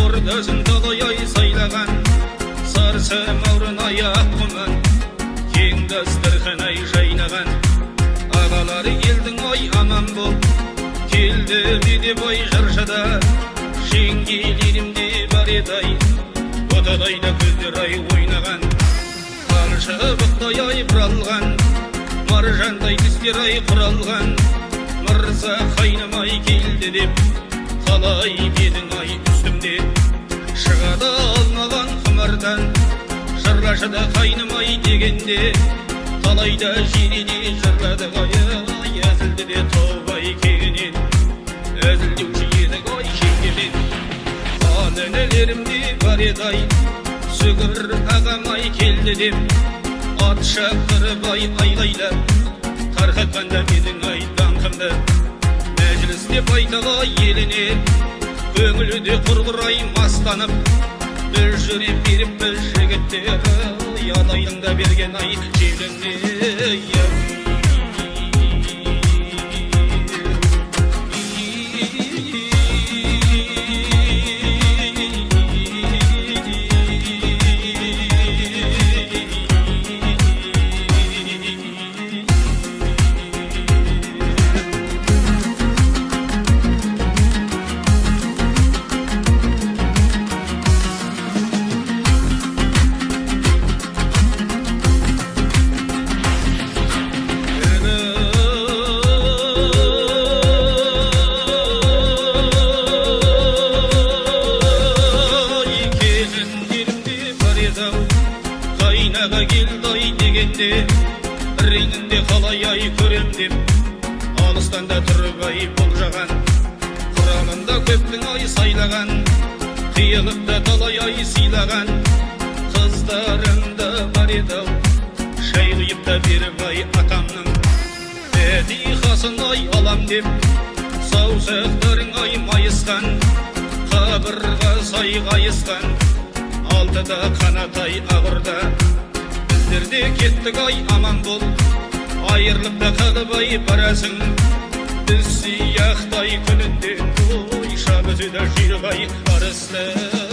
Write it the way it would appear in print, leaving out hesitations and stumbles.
Ordaşın dolayay saylagan sarsa mavrın ayak kuman keng dasturxanay jaynagan ağalar geldin oy aman bol keldi bidi boy jarşada şengelerimde bar eday otadayda көздер ay oynagan qarşı bıqtay ay buralgan marjanday tizler ay quralgan mırza qaynamay keldi deb qalay dedin ay üstümde шығады алмаған құмардан жырлашыда қайнымай дегенде талайда жирене жырладық ай әзілді де таубай кегенен әзілдеуші едік ай шеңгемен қан інілерімде бар еді ай сүгір ағамай келді деп ат шақырып ай айғайлап тарқатқанда менің ай даңқымды мәжілісте байтала еліне көңілі де құрғырай мастанып бір жүріп беріп бір жігіттер ядайдың да берген ай желіне қайнаға келді ай дегенде реңінде қалай ай көрем деп алыстан да тұрып ай болжаған құрамында көптің ай сайлаған қиылыпта талай ай сыйлаған қыздарында бар еді ау шай құйып та беріп ай атамның бәдихасын ай алам деп саусақтарың ай майысқан қабырға сай қайысқан алтыда қанатай ағырда біздерде кеттік ай аман бол айырылып та қалып ай барасың біз сияқтай күнінде ой шабызыда жүріп ай арысты